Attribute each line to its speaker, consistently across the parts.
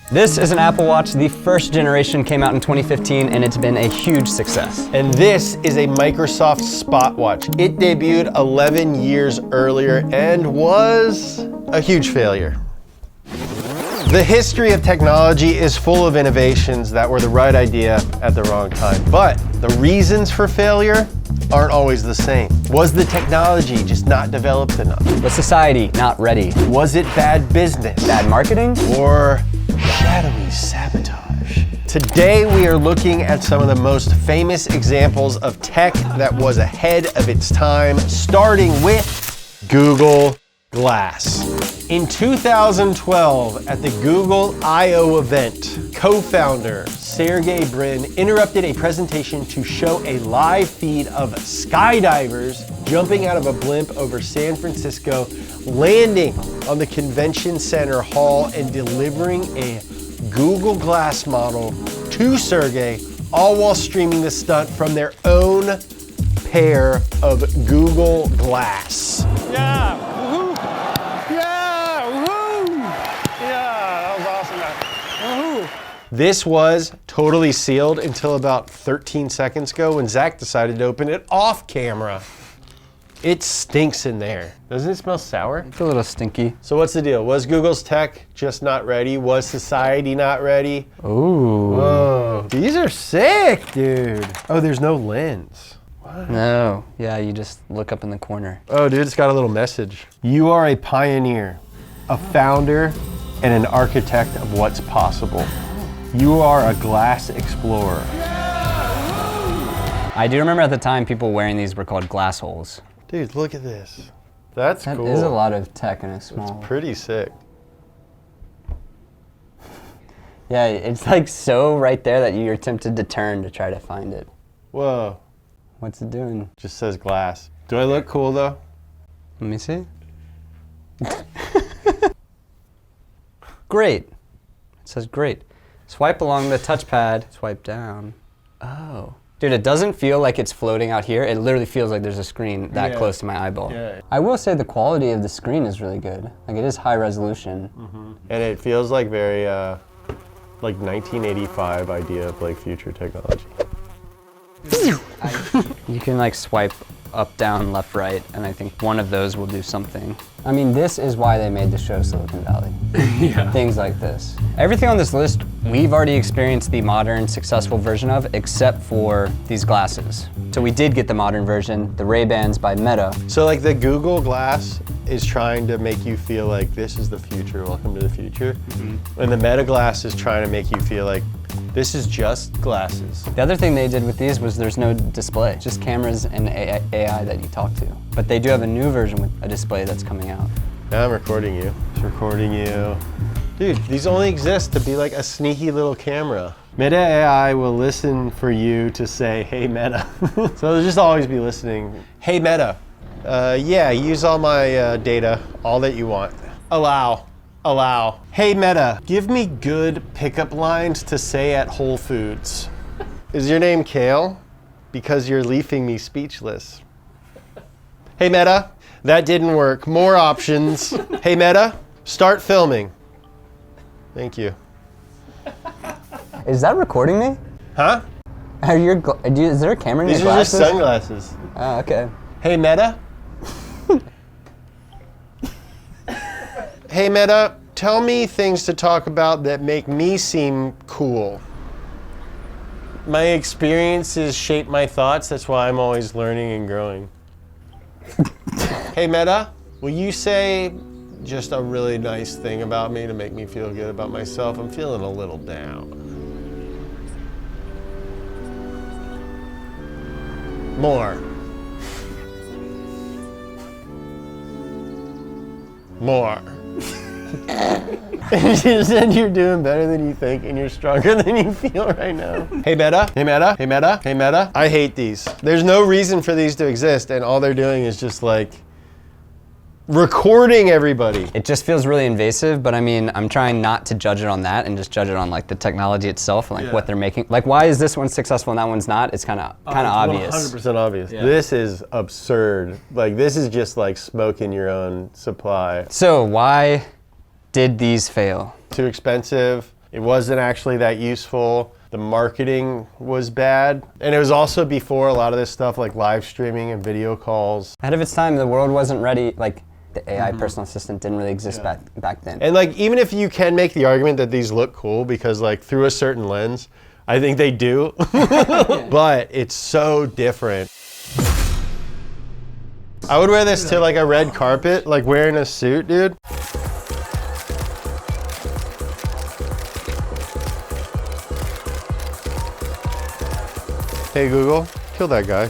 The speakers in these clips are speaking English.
Speaker 1: This is an Apple Watch. The first generation came out in 2015 and it's been a huge success.
Speaker 2: And this is a Microsoft Spotwatch. It debuted 11 years earlier and was a huge failure. The history of technology is full of innovations that were the right idea at the wrong time. But the reasons for failure aren't always the same. Was the technology just not developed enough?
Speaker 1: Was society not ready?
Speaker 2: Was it bad business?
Speaker 1: Bad marketing?
Speaker 2: Or shadowy sabotage? Today we are looking at some of the most famous examples of tech that was ahead of its time, starting with Google Glass. In 2012, at the Google I/O event, co-founder Sergey Brin interrupted a presentation to show a live feed of skydivers jumping out of a blimp over San Francisco, landing on the convention center hall and delivering a Google Glass model to Sergey, all while streaming the stunt from their own pair of Google Glass.
Speaker 3: Yeah, woohoo! Yeah, woohoo! Yeah, that was awesome, man. Woohoo!
Speaker 2: This was totally sealed until about 13 seconds ago when Zach decided to open it off camera. It stinks in there. Doesn't it smell sour?
Speaker 1: It's a little stinky.
Speaker 2: So what's the deal? Was Google's tech just not ready? Was society not ready?
Speaker 1: Ooh.
Speaker 2: Whoa, these are sick, dude. Oh, there's no lens. What?
Speaker 1: No, yeah, you just look up in the corner.
Speaker 2: Oh, dude, it's got a little message. You are a pioneer, a founder, and an architect of what's possible. You are a glass explorer.
Speaker 1: I do remember at the time people wearing these were called glass holes.
Speaker 2: Dude, look at this. That's
Speaker 1: That
Speaker 2: cool.
Speaker 1: is a lot of tech in a small.
Speaker 2: Pretty sick.
Speaker 1: Yeah, it's like so right there that you're tempted to turn to try to find it.
Speaker 2: Whoa,
Speaker 1: What's it doing?
Speaker 2: just says glass. Do I look cool though?
Speaker 1: Let me see. Great. It says great. Swipe along the touchpad, swipe down. Oh. Dude, it doesn't feel like it's floating out here. It literally feels like there's a screen that close to my eyeball.
Speaker 2: Yeah.
Speaker 1: I will say the quality of the screen is really good. Like it is high resolution.
Speaker 2: And it feels like very, like 1985 idea of like future technology.
Speaker 1: You can like swipe up, down, left, right, and I think one of those will do something. I mean, this is why they made the show Silicon Valley.
Speaker 3: Yeah.
Speaker 1: Things like this. Everything on this list, we've already experienced the modern, successful version of, except for these glasses. So we did get the modern version, the Ray-Bans by Meta.
Speaker 2: So like the Google Glass is trying to make you feel like this is the future, welcome to the future. And the Meta Glass is trying to make you feel like this is just glasses.
Speaker 1: The other thing they did with these was there's no display, just cameras and AI that you talk to. But they do have a new version with a display that's coming out.
Speaker 2: Now I'm recording you. It's recording you. Dude, these only exist to be like a sneaky little camera. Meta AI will listen for you to say, hey Meta. So they'll just always be listening. Hey Meta, yeah, use all my data, all that you want. Allow. Hey Meta, give me good pickup lines to say at Whole Foods. Is your name Kale? Because you're leaving me speechless. Hey Meta, that didn't work. More options. Hey Meta, start filming. Thank you.
Speaker 1: Is that recording me?
Speaker 2: Huh?
Speaker 1: Is there a camera in
Speaker 2: These
Speaker 1: your
Speaker 2: are just
Speaker 1: glasses?
Speaker 2: sunglasses.
Speaker 1: Oh, okay.
Speaker 2: Hey Meta. Hey Meta, tell me things to talk about that make me seem cool. My experiences shape my thoughts, that's why I'm always learning and growing. Hey Meta, will you say just a really nice thing about me to make me feel good about myself? I'm feeling a little down. More. And you said you're doing better than you think and you're stronger than you feel right now. Hey Meta, hey Meta, hey Meta, hey Meta. I hate these. There's no reason for these to exist and all they're doing is just like recording everybody.
Speaker 1: It just feels really invasive, but I mean, I'm trying not to judge it on that and just judge it on like the technology itself and like what they're making. Like, why is this one successful and that one's not? It's kind of obvious.
Speaker 2: 100% obvious. Yeah. This is absurd. Like, this is just like smoking your own supply.
Speaker 1: So why did these fail?
Speaker 2: Too expensive, It wasn't actually that useful. The marketing was bad. And it was also before a lot of this stuff like live streaming and video calls.
Speaker 1: Ahead of its time, the world wasn't ready. Like, the AI personal assistant didn't really exist back then.
Speaker 2: And like, even if you can make the argument that these look cool because like through a certain lens, I think they do, but it's so different. I would wear this to like a red carpet, like wearing a suit, dude. Hey Google, kill that guy.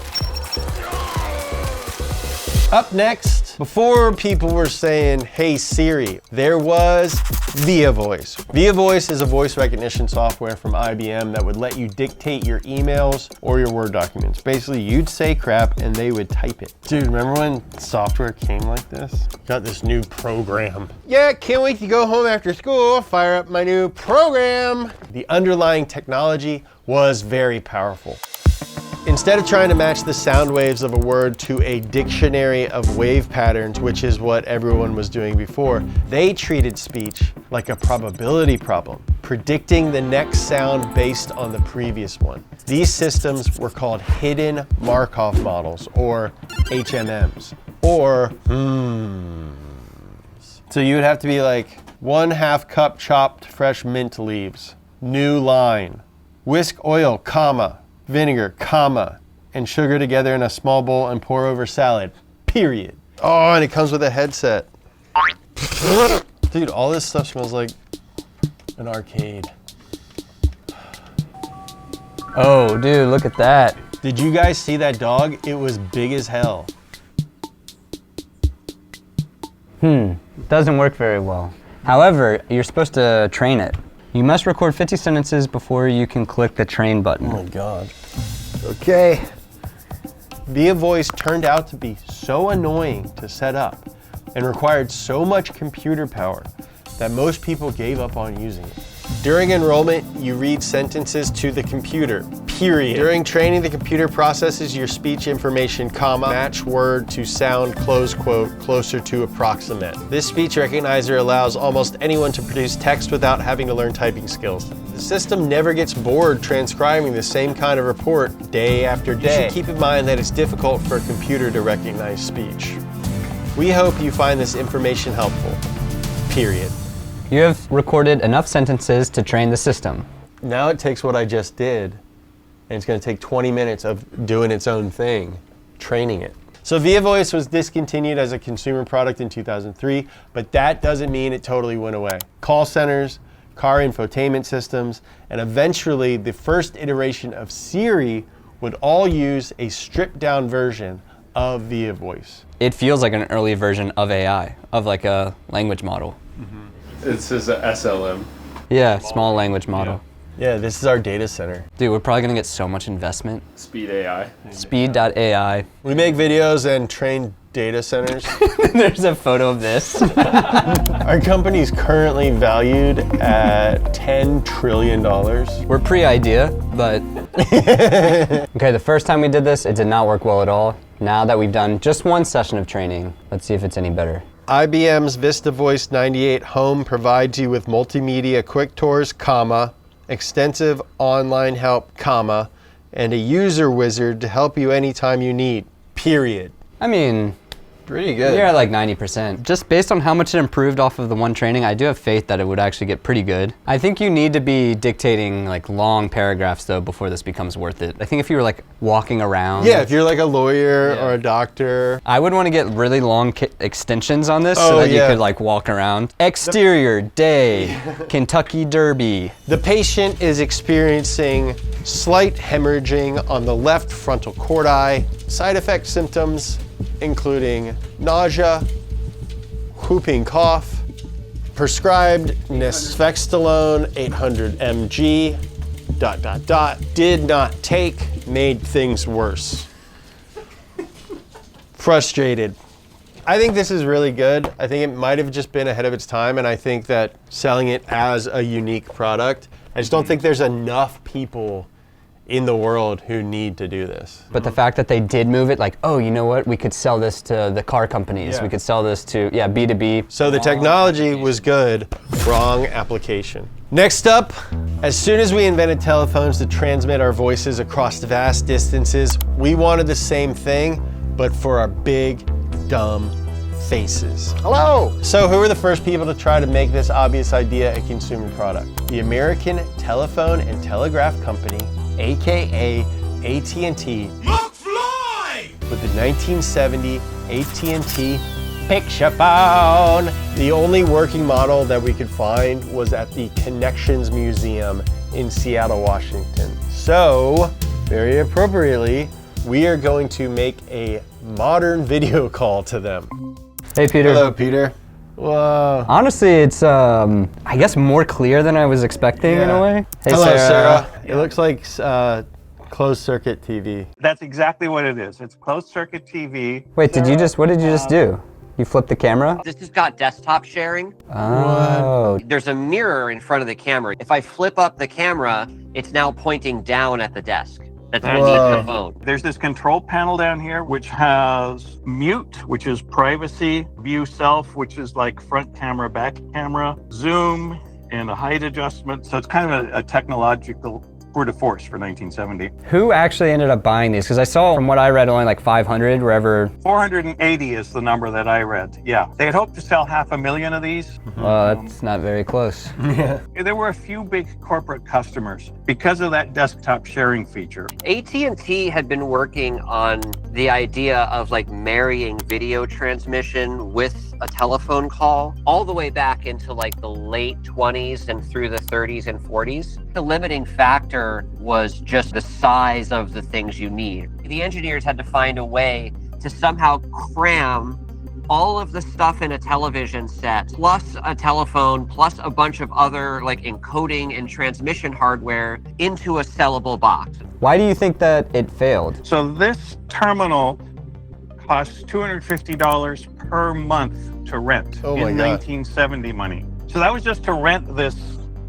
Speaker 2: Up next, before people were saying, hey Siri, there was ViaVoice. ViaVoice is a voice recognition software from IBM that would let you dictate your emails or your Word documents. Basically, you'd say crap and they would type it. Dude, remember when software came like this? Got this new program. Yeah, can't wait to go home after school, fire up my new program. The underlying technology was very powerful. Instead of trying to match the sound waves of a word to a dictionary of wave patterns, which is what everyone was doing before, they treated speech like a probability problem, predicting the next sound based on the previous one. These systems were called hidden Markov models, or HMMs, or So you would have to be like, 1/2 cup chopped fresh mint leaves, new line, whisk oil, comma, vinegar, comma, and sugar together in a small bowl and pour over salad, period. Oh, and it comes with a headset. Dude, all this stuff smells like an arcade.
Speaker 1: Oh, dude, look at that.
Speaker 2: Did you guys see that dog? It was big as hell.
Speaker 1: Doesn't work very well. However, you're supposed to train it. You must record 50 sentences before you can click the train button.
Speaker 2: Oh my God. Okay. ViaVoice turned out to be so annoying to set up and required so much computer power that most people gave up on using it. During enrollment, you read sentences to the computer, period. During training, the computer processes your speech information, comma, match word to sound, close quote, closer to approximate. This speech recognizer allows almost anyone to produce text without having to learn typing skills. The system never gets bored transcribing the same kind of report day after day. You should keep in mind that it's difficult for a computer to recognize speech. We hope you find this information helpful, period.
Speaker 1: You have recorded enough sentences to train the system.
Speaker 2: Now it takes what I just did, and it's going to take 20 minutes of doing its own thing, training it. So ViaVoice was discontinued as a consumer product in 2003, but that doesn't mean it totally went away. Call centers, car infotainment systems, and eventually the first iteration of Siri would all use a stripped-down version of ViaVoice.
Speaker 1: It feels like an early version of AI, of like a language model.
Speaker 3: This is a SLM.
Speaker 1: Yeah, small language model.
Speaker 2: Yeah, this is our data center.
Speaker 1: Dude, we're probably gonna get so much investment.
Speaker 3: Speed AI.
Speaker 1: Speed.ai.
Speaker 2: We make videos and train data centers.
Speaker 1: There's a photo of this.
Speaker 2: Our company is currently valued at $10 trillion.
Speaker 1: We're pre-idea, but... Okay, the first time we did this, it did not work well at all. Now that we've done just one session of training, let's see if it's any better.
Speaker 2: IBM's VistaVoice 98 Home provides you with multimedia quick tours, comma, extensive online help, comma, and a user wizard to help you anytime you need, period.
Speaker 1: I mean,
Speaker 2: Pretty good.
Speaker 1: you're at like 90%. Just based on how much it improved off of the one training, I do have faith that it would actually get pretty good. I think you need to be dictating like long paragraphs though before this becomes worth it. I think if you were like walking around.
Speaker 2: Yeah, if you're like a lawyer or a doctor.
Speaker 1: I would want to get really long extensions on this so that you could like walk around. Exterior, day, Kentucky Derby.
Speaker 2: The patient is experiencing slight hemorrhaging on the left frontal corti. Side effect symptoms including nausea, whooping cough, prescribed Nesvextilone 800 mg, ... did not take, made things worse. Frustrated. I think this is really good. I think it might have just been ahead of its time, and I think that selling it as a unique product, I just don't think there's enough people in the world who need to do this.
Speaker 1: But the fact that they did move it, like, oh, you know what? We could sell this to the car companies.
Speaker 2: Yeah.
Speaker 1: We could sell this to, B2B.
Speaker 2: So the technology was good, wrong application. Next up, as soon as we invented telephones to transmit our voices across vast distances, we wanted the same thing, but for our big, dumb faces. Hello! So who were the first people to try to make this obvious idea a consumer product? The American Telephone and Telegraph Company, AKA AT&T, with the 1970 AT&T Picturephone. The only working model that we could find was at the Connections Museum in Seattle, Washington. So, very appropriately, we are going to make a modern video call to them.
Speaker 1: Hey, Peter.
Speaker 2: Hello, Peter. Whoa.
Speaker 1: Honestly, it's, I guess, more clear than I was expecting in a way. Hey,
Speaker 2: hello, Sarah. It looks like closed circuit TV.
Speaker 3: That's exactly what it is. It's closed circuit TV.
Speaker 1: Wait, what did you just do? You flipped the camera?
Speaker 4: This has got desktop sharing.
Speaker 1: Oh.
Speaker 4: There's a mirror in front of the camera. If I flip up the camera, it's now pointing down at the desk. That's underneath the phone.
Speaker 3: There's this control panel down here, which has mute, which is privacy, view self, which is like front camera, back camera, zoom, and a height adjustment. So it's kind of a technological tour de force for 1970.
Speaker 1: Who actually ended up buying these? Because I saw, from what I read, only like 500 wherever.
Speaker 3: 480 is the number that I read. Yeah. They had hoped to sell 500,000 of these.
Speaker 1: Well, that's not very close.
Speaker 2: Yeah.
Speaker 3: There were a few big corporate customers because of that desktop sharing feature.
Speaker 4: AT&T had been working on the idea of like marrying video transmission with a telephone call all the way back into like the late 20s and through the 30s and 40s. The limiting factor was just the size of the things you need. The engineers had to find a way to somehow cram all of the stuff in a television set, plus a telephone, plus a bunch of other like encoding and transmission hardware into a sellable box.
Speaker 1: Why do you think that it failed?
Speaker 3: So this terminal costs $250 per month to rent
Speaker 2: Oh my
Speaker 3: in
Speaker 2: God.
Speaker 3: 1970 money. So that was just to rent this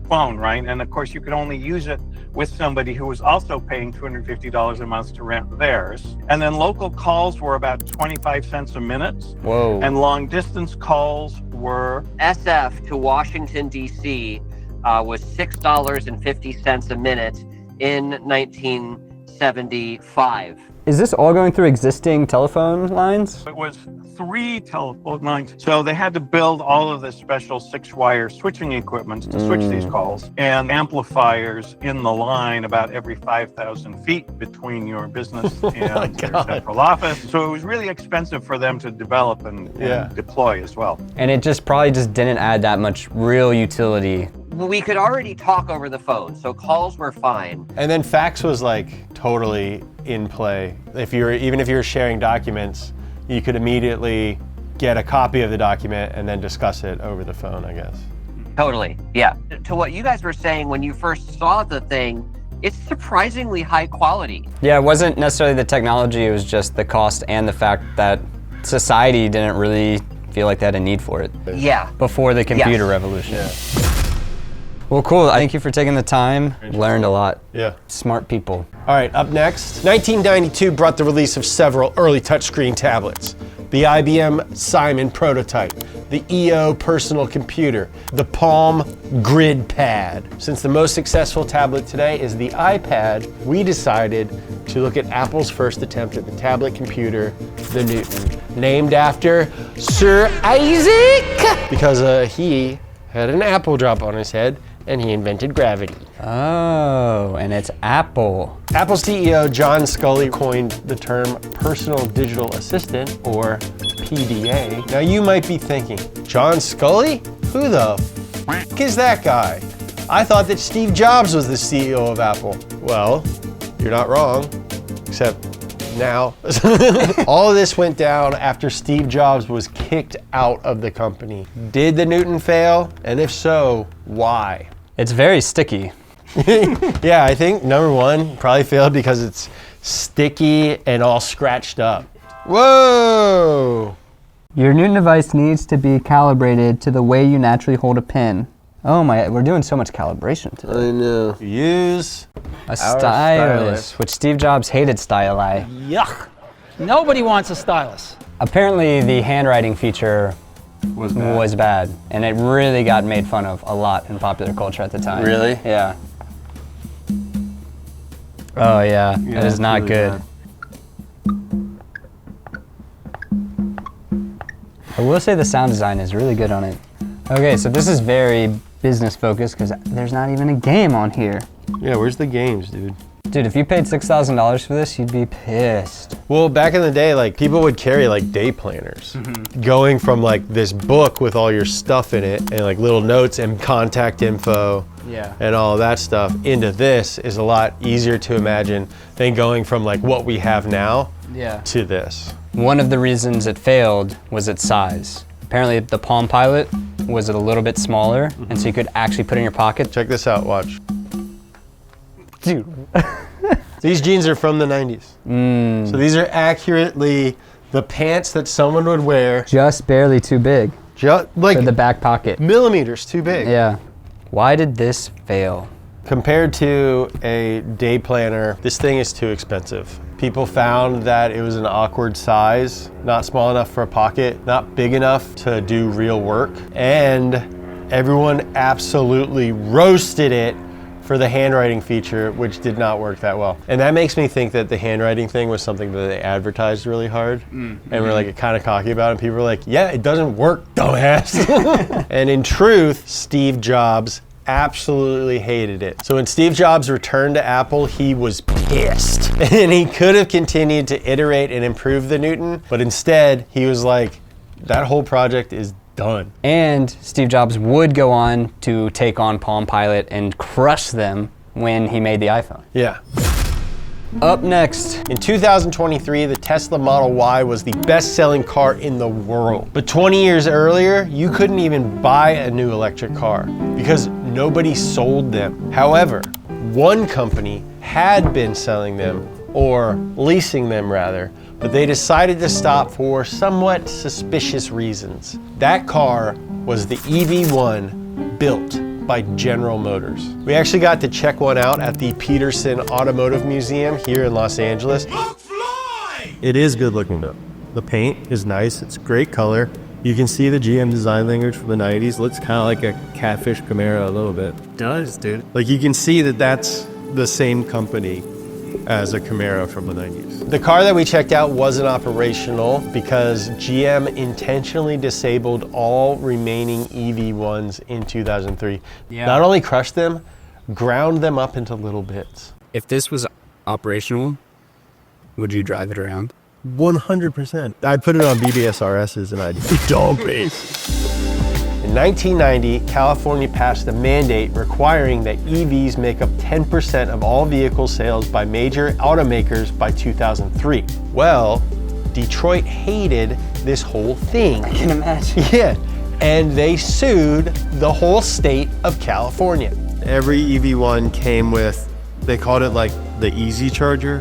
Speaker 3: phone, right? And of course you could only use it with somebody who was also paying $250 a month to rent theirs. And then local calls were about 25 cents a minute.
Speaker 1: Whoa.
Speaker 3: And long distance calls were
Speaker 4: SF to Washington, D.C. Was $6.50 a minute in 1975.
Speaker 1: Is this all going through existing telephone lines?
Speaker 3: It was 3 telephone lines. So they had to build all of this special 6-wire switching equipment to switch these calls, and amplifiers in the line about every 5,000 feet between your business and your central office. So it was really expensive for them to develop and deploy as well.
Speaker 1: And it just probably just didn't add that much real utility.
Speaker 4: We could already talk over the phone, so calls were fine.
Speaker 2: And then fax was like totally in play. Even if you were sharing documents, you could immediately get a copy of the document and then discuss it over the phone, I guess.
Speaker 4: Totally, yeah. To what you guys were saying when you first saw the thing, it's surprisingly high quality.
Speaker 1: Yeah, it wasn't necessarily the technology, it was just the cost and the fact that society didn't really feel like they had a need for it.
Speaker 4: Yeah.
Speaker 1: Before the computer revolution.
Speaker 2: Yeah.
Speaker 1: Well, cool. Thank you for taking the time. Learned a lot.
Speaker 2: Yeah.
Speaker 1: Smart people.
Speaker 2: All right, up next, 1992 brought the release of several early touchscreen tablets. The IBM Simon prototype, the EO personal computer, the Palm Grid Pad. Since the most successful tablet today is the iPad, we decided to look at Apple's first attempt at the tablet computer, the Newton, named after Sir Isaac, because he had an apple drop on his head and he invented gravity.
Speaker 1: Oh, and it's Apple.
Speaker 2: Apple CEO John Sculley coined the term personal digital assistant, or PDA. Now you might be thinking, John Sculley? Who the f is that guy? I thought that Steve Jobs was the CEO of Apple. Well, you're not wrong, except now. All of this went down after Steve Jobs was kicked out of the company. Did the Newton fail? And if so, why?
Speaker 1: It's very sticky.
Speaker 2: Yeah, I think number one probably failed because it's sticky and all scratched up. Whoa!
Speaker 1: Your Newton device needs to be calibrated to the way you naturally hold a pen. Oh my, we're doing so much calibration today.
Speaker 2: I know. Use
Speaker 1: A stylus, which Steve Jobs hated styli.
Speaker 5: Yuck. Nobody wants a stylus.
Speaker 1: Apparently the handwriting feature was bad. And it really got made fun of a lot in popular culture at the time.
Speaker 2: Really?
Speaker 1: Yeah. Oh yeah, that is not
Speaker 2: really
Speaker 1: good.
Speaker 2: bad.
Speaker 1: I will say the sound design is really good on it. Okay, so this is very business focused because there's not even a game on here.
Speaker 2: Yeah, where's the games, dude?
Speaker 1: Dude, if you paid $6,000 for this, you'd be pissed.
Speaker 2: Well, back in the day, like people would carry like day planners, going from like this book with all your stuff in it and like little notes and contact info and all of that stuff into this is a lot easier to imagine than going from like what we have now to this.
Speaker 1: One of the reasons it failed was its size. Apparently the Palm Pilot was a little bit smaller, and so you could actually put it in your pocket.
Speaker 2: Check this out, watch.
Speaker 1: Dude.
Speaker 2: These jeans are from the 90s. So these are accurately the pants that someone would wear.
Speaker 1: Just barely too big
Speaker 2: Just like
Speaker 1: for the back pocket.
Speaker 2: millimeters too big.
Speaker 1: Yeah. Why did this fail?
Speaker 2: Compared to a day planner, this thing is too expensive. People found that it was an awkward size, not small enough for a pocket, not big enough to do real work, and everyone absolutely roasted it for the handwriting feature, which did not work that well. And that makes me think that the handwriting thing was something that they advertised really hard, and we're like kind of cocky about it, and people were like, yeah, it doesn't work, dumbass. And in truth, Steve Jobs absolutely hated it. So when Steve Jobs returned to Apple, he was pissed. And he could have continued to iterate and improve the Newton, but instead he was like, that whole project is done.
Speaker 1: And Steve Jobs would go on to take on Palm Pilot and crush them when he made the iPhone.
Speaker 2: Yeah.
Speaker 1: Up next.
Speaker 2: In 2023, the Tesla Model Y was the best-selling car in the world. But 20 years earlier, you couldn't even buy a new electric car because nobody sold them. However, one company had been selling them, or leasing them rather, but they decided to stop for somewhat suspicious reasons. That car was the EV1 built by General Motors. We actually got to check one out at the Peterson Automotive Museum here in Los Angeles. It is good looking though. The paint is nice, it's great color. You can see the GM design language from the 90s. Looks kind of like a catfish Camaro a little bit. It does, dude. Like you can see that that's the same company as a Camaro from the 90s. The car that we checked out wasn't operational because GM intentionally disabled all remaining EV1s in 2003. Not only crushed them, ground them up into little bits.
Speaker 1: If this was operational, would you drive it around?
Speaker 2: 100%. I'd put it on BBSRSs and I'd dump it. In 1990, California passed a mandate requiring that EVs make up 10% of all vehicle sales by major automakers by 2003. Well, Detroit hated this whole thing.
Speaker 1: I can imagine.
Speaker 2: Yeah, and they sued the whole state of California. Every EV1 came with, they called it like the Easy Charger.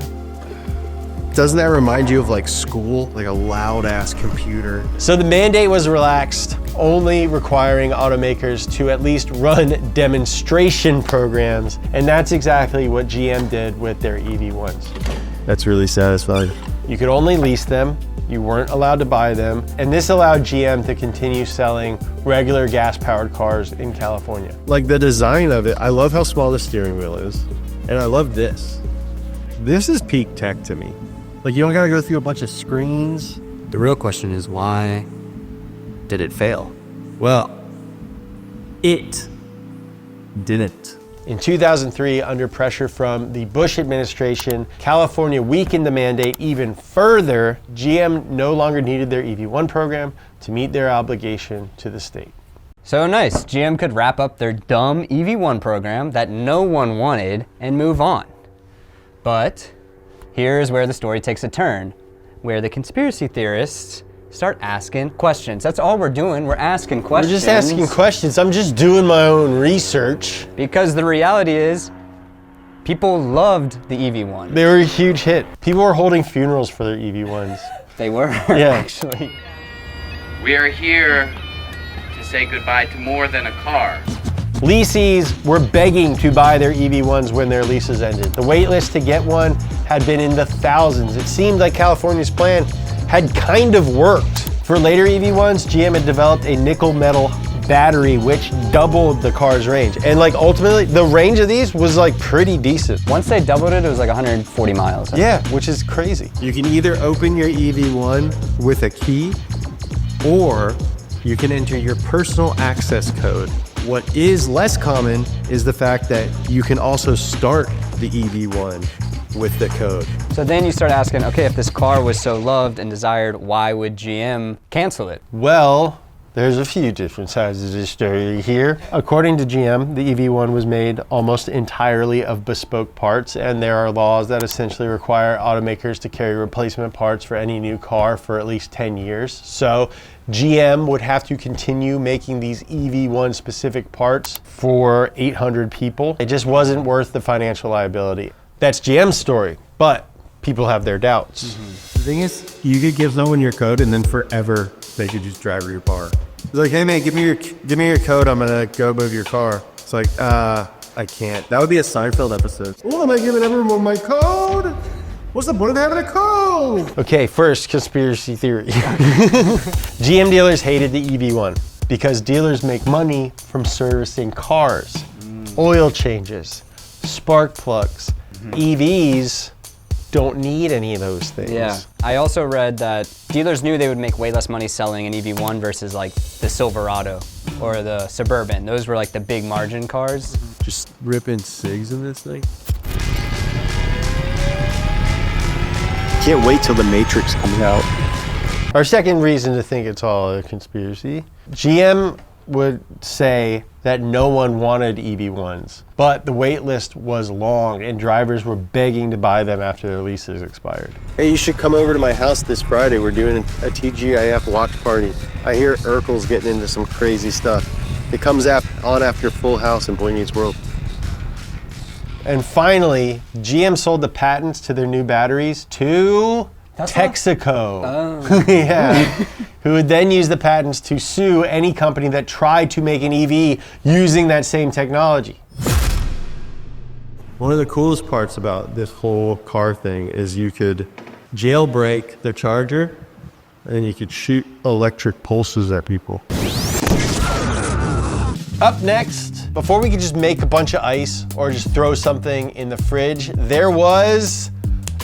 Speaker 2: Doesn't that remind you of like school, like a loud ass computer? So the mandate was relaxed, only requiring automakers to at least run demonstration programs. And that's exactly what GM did with their EV1s. That's really satisfying. You could only lease them. You weren't allowed to buy them. And this allowed GM to continue selling regular gas-powered cars in California. Like the design of it, I love how small the steering wheel is. And I love this. This is peak tech to me. Like you don't gotta go through a bunch of screens.
Speaker 1: The real question is, why did it fail?
Speaker 2: Well, it didn't. In 2003, under pressure from the Bush administration, California weakened the mandate even further. GM no longer needed their EV1 program to meet their obligation to the state.
Speaker 1: So nice, GM could wrap up their dumb EV1 program that no one wanted and move on. But here's where the story takes a turn, where the conspiracy theorists start asking questions. That's all we're doing, we're asking questions.
Speaker 2: We're just asking questions. I'm just doing my own research.
Speaker 1: Because the reality is, people loved the EV1.
Speaker 2: They were a huge hit. People were holding funerals for their EV1s.
Speaker 1: They were,
Speaker 2: Yeah.
Speaker 1: actually.
Speaker 5: We are here to say goodbye to more than a car.
Speaker 2: Leasees were begging to buy their EV1s when their leases ended. The wait list to get one had been in the thousands. It seemed like California's plan had kind of worked. For later EV1s, GM had developed a nickel metal battery which doubled the car's range. And like ultimately, the range of these was like pretty decent.
Speaker 1: Once they doubled it, it was like 140 miles.
Speaker 2: Yeah, which is crazy. You can either open your EV1 with a key, or you can enter your personal access code. What is less common is the fact that you can also start the EV1 with the code.
Speaker 1: So then you start asking, okay, if this car was so loved and desired, why would GM cancel it?
Speaker 2: Well, there's a few different sides of this story here. According to GM, the EV1 was made almost entirely of bespoke parts, and there are laws that essentially require automakers to carry replacement parts for any new car for at least 10 years. So GM would have to continue making these EV1 specific parts for 800 people. It just wasn't worth the financial liability. That's GM's story, but people have their doubts.
Speaker 6: The thing is, you could give someone your code and then forever they could just drive your car. It's like, hey man, give me your code, I'm gonna go move your car. It's like, I can't. That would be a Seinfeld episode. Oh, am I giving everyone my code? What's the point of having a code?
Speaker 2: Okay, first, conspiracy theory. GM dealers hated the EV1 because dealers make money from servicing cars, oil changes, spark plugs. EVs don't need any of those things.
Speaker 1: Yeah. I also read that dealers knew they would make way less money selling an EV1 versus like the Silverado or the Suburban. Those were like the big margin cars.
Speaker 6: Just ripping cigs in this thing.
Speaker 2: Can't wait till the Matrix comes out. Our second reason to think it's all a conspiracy, GM would say that no one wanted EV1s, but the wait list was long and drivers were begging to buy them after their leases expired. Hey, you should come over to my house this Friday. We're doing a TGIF watch party. I hear Urkel's getting into some crazy stuff. It comes on after Full House and Boy Meets World. And finally, GM sold the patents to their new batteries to Texaco.
Speaker 1: Oh.
Speaker 2: Yeah. Who would then use the patents to sue any company that tried to make an EV using that same technology.
Speaker 6: One of the coolest parts about this whole car thing is you could jailbreak the charger and you could shoot electric pulses at people.
Speaker 2: Up next, before we could just make a bunch of ice or just throw something in the fridge, there was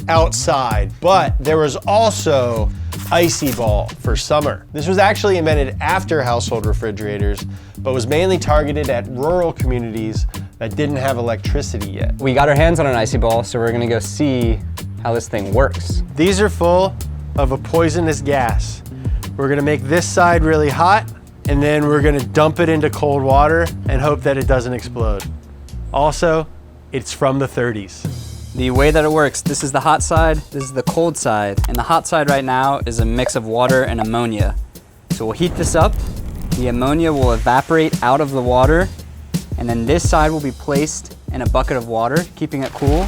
Speaker 2: outside, but there was also Icy Ball for summer. This was actually invented after household refrigerators, but was mainly targeted at rural communities that didn't have electricity yet.
Speaker 1: We got our hands on an Icy Ball, so we're gonna go see how this thing works.
Speaker 2: These are full of a poisonous gas. We're gonna make this side really hot, and then we're gonna dump it into cold water and hope that it doesn't explode. Also, it's from the 30s.
Speaker 1: The way that it works, this is the hot side, this is the cold side, and the hot side right now is a mix of water and ammonia. So we'll heat this up, the ammonia will evaporate out of the water, and then this side will be placed in a bucket of water, keeping it cool.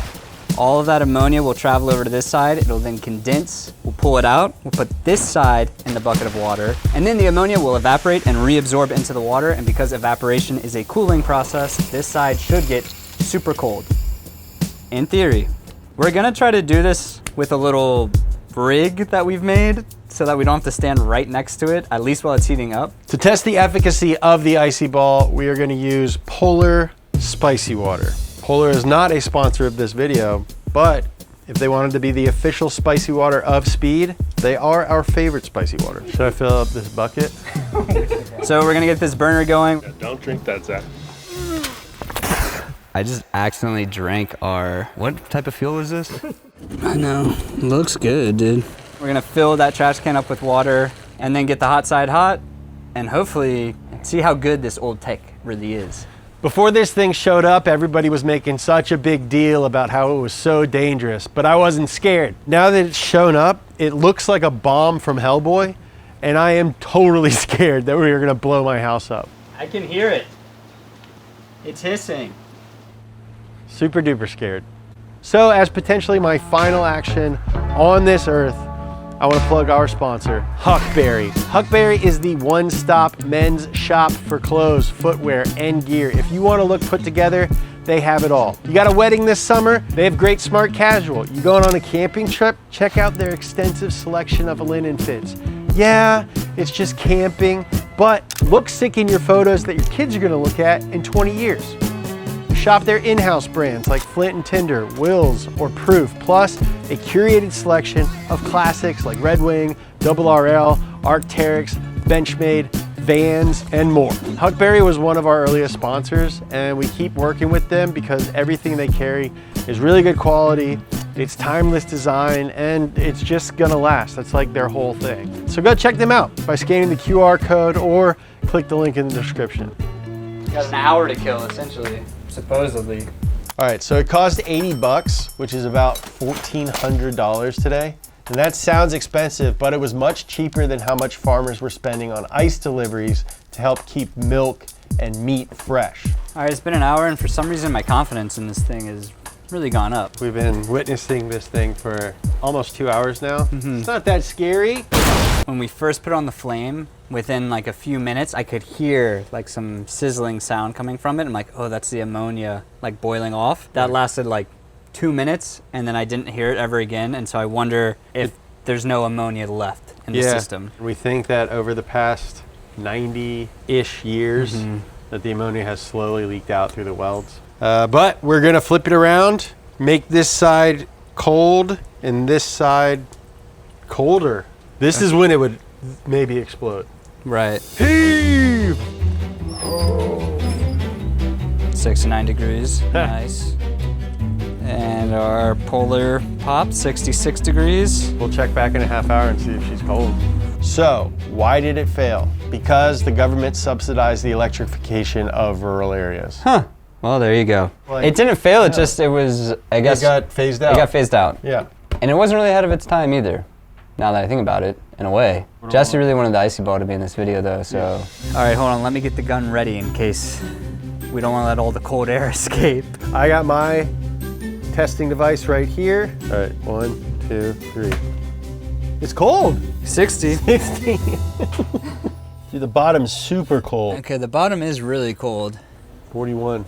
Speaker 1: All of that ammonia will travel over to this side, it'll then condense, we'll pull it out, we'll put this side in the bucket of water, and then the ammonia will evaporate and reabsorb into the water, and because evaporation is a cooling process, this side should get super cold. In theory. We're gonna try to do this with a little rig that we've made so that we don't have to stand right next to it, at least while it's heating up.
Speaker 2: To test the efficacy of the Icy Ball, we are gonna use Polar Spicy Water. Polar is not a sponsor of this video, but if they wanted to be the official spicy water of Speed, they are our favorite spicy water. Should I fill up this bucket?
Speaker 1: So we're gonna get this burner going.
Speaker 6: Don't drink that, Zach.
Speaker 1: I just accidentally drank our, what type of fuel is this? I know, looks good, dude. We're gonna fill that trash can up with water and then get the hot side hot and hopefully see how good this old tech really is.
Speaker 2: Before this thing showed up, everybody was making such a big deal about how it was so dangerous, but I wasn't scared. Now that it's shown up, it looks like a bomb from Hellboy, and I am totally scared that we are gonna blow my house up.
Speaker 1: I can hear it. It's hissing.
Speaker 2: Super duper scared. So as potentially my final action on this earth, I want to plug our sponsor, Huckberry. Huckberry is the one-stop men's shop for clothes, footwear, and gear. If you want to look put together, they have it all. You got a wedding this summer? They have great smart casual. You going on a camping trip? Check out their extensive selection of linen fits. Yeah, it's just camping, but look sick in your photos that your kids are gonna look at in 20 years. Shop their in-house brands like Flint & Tinder, Wills, or Proof, plus a curated selection of classics like Red Wing, Double RL, Arc'teryx, Benchmade, Vans, and more. Huckberry was one of our earliest sponsors, and we keep working with them because everything they carry is really good quality, it's timeless design, and it's just gonna last. That's like their whole thing. So go check them out by scanning the QR code or click the link in the description.
Speaker 1: Got an hour to kill, essentially, supposedly.
Speaker 2: All right, so it cost 80 bucks, which is about $1,400 today. And that sounds expensive, but it was much cheaper than how much farmers were spending on ice deliveries to help keep milk and meat fresh.
Speaker 1: All right, it's been an hour, and for some reason, my confidence in this thing has really gone up.
Speaker 2: We've been witnessing this thing for almost 2 hours now. It's not that scary.
Speaker 1: When we first put on the flame, within like a few minutes, I could hear like some sizzling sound coming from it. I'm like, oh, that's the ammonia like boiling off. That lasted like 2 minutes, and then I didn't hear it ever again. And so I wonder if there's no ammonia left in the system.
Speaker 2: We think that over the past 90-ish years that the ammonia has slowly leaked out through the welds. But we're gonna flip it around, make this side cold and this side colder. This is when it would maybe explode.
Speaker 1: Right.
Speaker 2: Heave!
Speaker 1: 69 degrees, nice. And our polar pop, 66 degrees.
Speaker 2: We'll check back in a half hour and see if she's cold. So, why did it fail? Because the government subsidized the electrification of rural areas.
Speaker 1: Huh. Well, there you go.
Speaker 2: Like,
Speaker 1: it didn't fail, it was, I guess.
Speaker 2: It got phased out.
Speaker 1: It got phased out.
Speaker 2: Yeah.
Speaker 1: And it wasn't really ahead of its time either, now that I think about it, in a way. Jesse really wanted the Icy Ball to be in this video though, so. All right, hold on, let me get the gun ready in case we don't want to let all the cold air escape.
Speaker 2: I got my testing device right here. All right, 1, 2, 3. It's cold.
Speaker 1: 60.
Speaker 2: 60. Dude, the bottom's super cold.
Speaker 1: Okay, the bottom is really cold.
Speaker 2: 41.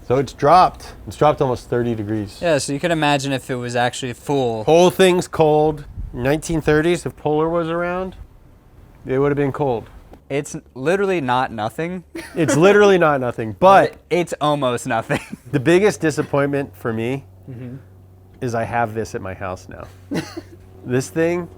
Speaker 2: So it's dropped. It's dropped almost 30 degrees.
Speaker 1: Yeah, so you can imagine if it was actually full.
Speaker 2: Whole thing's cold. 1930s, if Polar was around, it would have been cold.
Speaker 1: It's literally not nothing.
Speaker 2: It's literally not nothing, but
Speaker 1: it's almost nothing.
Speaker 2: the biggest disappointment for me is I have this at my house now. This thing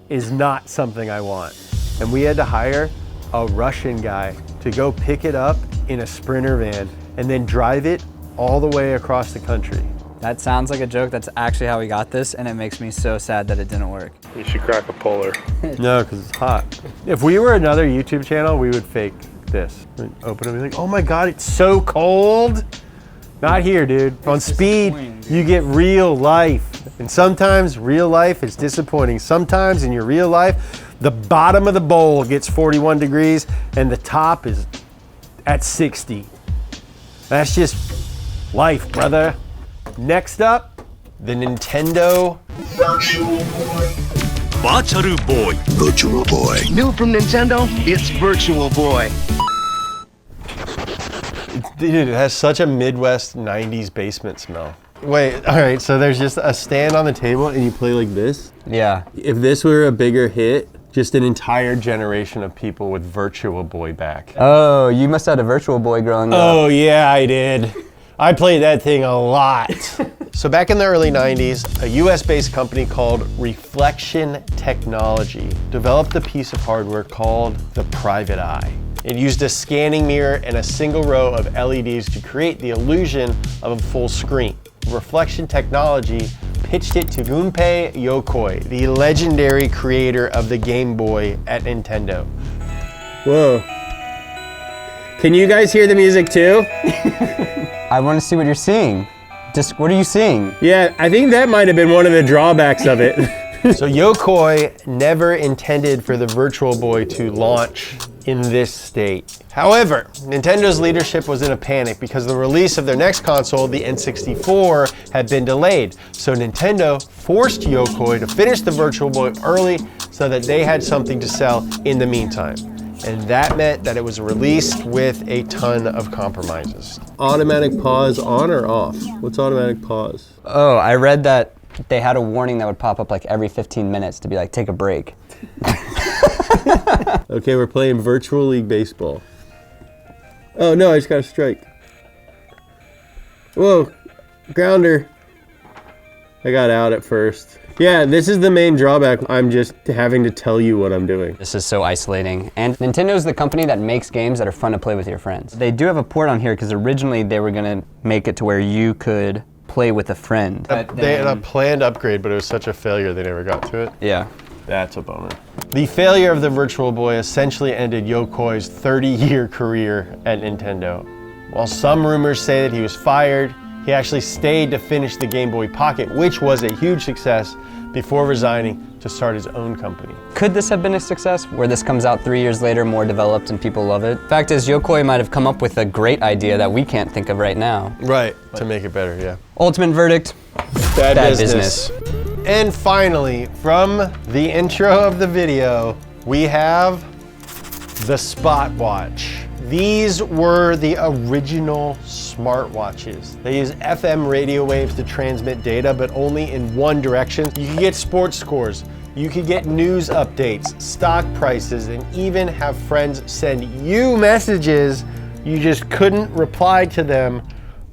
Speaker 2: is not something I want. And we had to hire a Russian guy to go pick it up in a Sprinter van and then drive it all the way across the country.
Speaker 1: That sounds like a joke. That's actually how we got this, and it makes me so sad that it didn't work.
Speaker 2: You should crack a Polar. No, because it's hot. If we were another YouTube channel, we would fake this. We'd open it and be like, oh my God, it's so cold. Not here, dude. On Speed, you get real life. And sometimes real life is disappointing. Sometimes in your real life, the bottom of the bowl gets 41 degrees and the top is at 60. That's just life, brother. Next up, the Nintendo Virtual Boy.
Speaker 7: Virtual Boy.
Speaker 8: New from Nintendo, it's Virtual Boy.
Speaker 2: Dude, it has such a Midwest 90s basement smell. Wait, all right, so there's just a stand on the table and you play like this?
Speaker 1: Yeah.
Speaker 2: If this were a bigger hit, just an entire generation of people would Virtual Boy back.
Speaker 1: Oh, you must have had a Virtual Boy growing up.
Speaker 2: Oh yeah, I did. I played that thing a lot. So back in the early 90s, a US-based company called Reflection Technology developed a piece of hardware called the Private Eye. It used a scanning mirror and a single row of LEDs to create the illusion of a full screen. Reflection Technology pitched it to Gunpei Yokoi, the legendary creator of the Game Boy at Nintendo. Whoa. Can you guys hear the music too?
Speaker 1: I want to see what you're seeing. Just, what are you seeing?
Speaker 2: Yeah, I think that might have been one of the drawbacks of it. So Yokoi never intended for the Virtual Boy to launch in this state. However, Nintendo's leadership was in a panic because the release of their next console, the N64, had been delayed. So Nintendo forced Yokoi to finish the Virtual Boy early so that they had something to sell in the meantime. And that meant that it was released with a ton of compromises. Automatic pause on or off? What's automatic pause?
Speaker 1: Oh, I read that they had a warning that would pop up like every 15 minutes to be like, take a break.
Speaker 2: Okay, we're playing virtual league baseball. Oh no, I just got a strike. Whoa, grounder. I got out at first. Yeah, this is the main drawback. I'm just having to tell you what I'm doing.
Speaker 1: This is so isolating. And Nintendo's the company that makes games that are fun to play with your friends. They do have a port on here because originally they were gonna make it to where you could play with a friend.
Speaker 2: They had a planned upgrade, but it was such a failure they never got to it.
Speaker 1: Yeah.
Speaker 2: That's a bummer. The failure of the Virtual Boy essentially ended Yokoi's 30-year career at Nintendo. While some rumors say that he was fired, he actually stayed to finish the Game Boy Pocket, which was a huge success, before resigning to start his own company.
Speaker 1: Could this have been a success, where this comes out 3 years later, more developed and people love it? Fact is, Yokoi might have come up with a great idea that we can't think of right now.
Speaker 2: Right, to make it better, yeah.
Speaker 1: Ultimate verdict,
Speaker 2: Bad
Speaker 1: business.
Speaker 2: And finally, from the intro of the video, we have the Spotwatch. These were the original smartwatches. They use FM radio waves to transmit data, but only in one direction. You could get sports scores, you could get news updates, stock prices, and even have friends send you messages. You just couldn't reply to them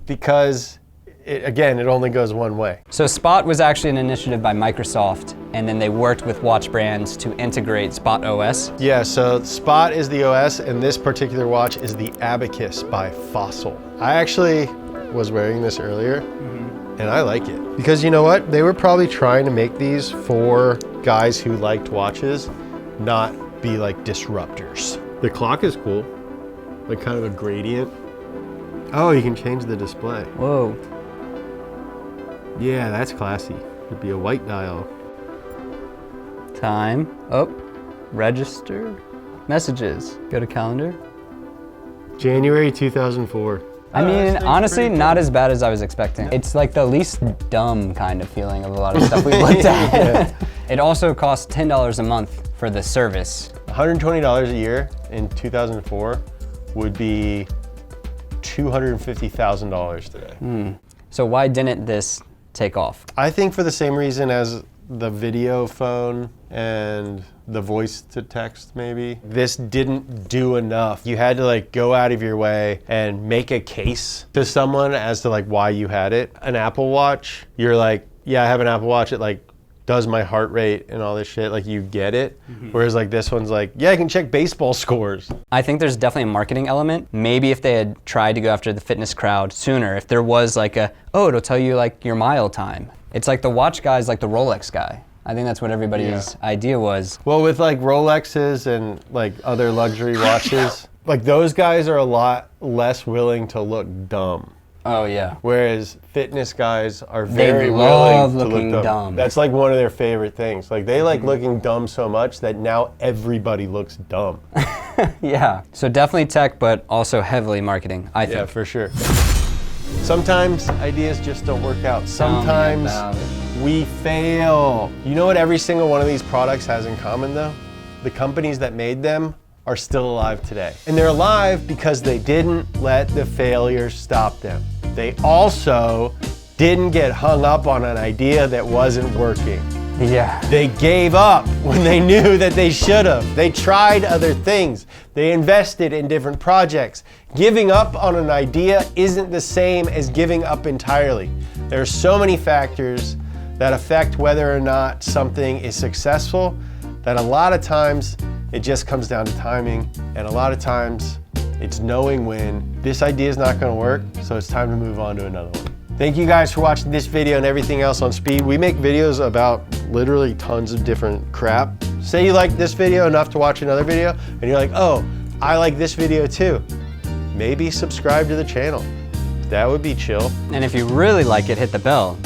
Speaker 2: because it only goes one way.
Speaker 1: So Spot was actually an initiative by Microsoft, and then they worked with watch brands to integrate Spot OS.
Speaker 2: Yeah, so Spot is the OS, and this particular watch is the Abacus by Fossil. I actually was wearing this earlier, and I like it. Because you know what? They were probably trying to make these for guys who liked watches, not be like disruptors. The clock is cool, like kind of a gradient. Oh, you can change the display.
Speaker 1: Whoa.
Speaker 2: Yeah, that's classy. It'd be a white dial.
Speaker 1: Time. Oh, register. Messages. Go to calendar.
Speaker 2: January 2004.
Speaker 1: I mean, honestly, not as bad as I was expecting. It's like the least dumb kind of feeling of a lot of stuff we've looked at. It also costs $10 a month for the service.
Speaker 2: $120 a year in 2004 would be $250,000 today.
Speaker 1: So why didn't this take off?
Speaker 2: I think for the same reason as the video phone and the voice to text maybe. This didn't do enough. You had to like go out of your way and make a case to someone as to like why you had it. An Apple Watch, you're like, yeah, I have an Apple Watch. It like does my heart rate and all this shit, like you get it. Whereas like this one's like, yeah, I can check baseball scores.
Speaker 1: I think there's definitely a marketing element. Maybe if they had tried to go after the fitness crowd sooner, if there was like it'll tell you like your mile time. It's like the watch guy's like the Rolex guy. I think that's what everybody's idea was.
Speaker 2: Well, with like Rolexes and like other luxury watches, like those guys are a lot less willing to look dumb.
Speaker 1: Oh yeah.
Speaker 2: Whereas fitness guys are very
Speaker 1: love
Speaker 2: willing to
Speaker 1: looking
Speaker 2: look
Speaker 1: dumb.
Speaker 2: That's like one of their favorite things. Like they like looking dumb so much that now everybody looks dumb.
Speaker 1: Yeah. So definitely tech, but also heavily marketing, I think.
Speaker 2: Yeah, for sure. Sometimes ideas just don't work out. Sometimes we fail. You know what every single one of these products has in common though? The companies that made them are still alive today. And they're alive because they didn't let the failures stop them. They also didn't get hung up on an idea that wasn't working.
Speaker 1: Yeah.
Speaker 2: They gave up when they knew that they should have. They tried other things. They invested in different projects. Giving up on an idea isn't the same as giving up entirely. There are so many factors that affect whether or not something is successful that a lot of times it just comes down to timing, and a lot of times it's knowing when this idea is not going to work, so it's time to move on to another one. Thank you guys for watching this video and everything else on Speed. We make videos about literally tons of different crap. Say you like this video enough to watch another video, and you're like, oh, I like this video too. Maybe subscribe to the channel. That would be chill.
Speaker 1: And if you really like it, hit the bell.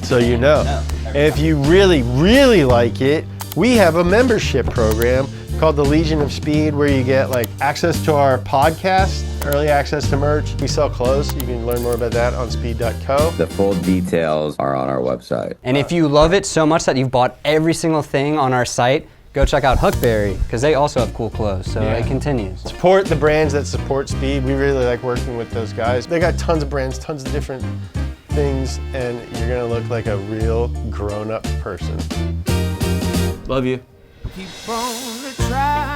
Speaker 2: So you know. If you really, really like it, we have a membership program called the Legion of Speed, where you get like access to our podcast, early access to merch. We sell clothes. You can learn more about that on speed.co.
Speaker 7: The full details are on our website.
Speaker 1: And if you love it so much that you've bought every single thing on our site, go check out Huckberry, because they also have cool clothes, so it continues.
Speaker 2: Support the brands that support Speed. We really like working with those guys. They got tons of brands, tons of different things, and you're gonna look like a real grown-up person. Love you.
Speaker 9: Keep on the try.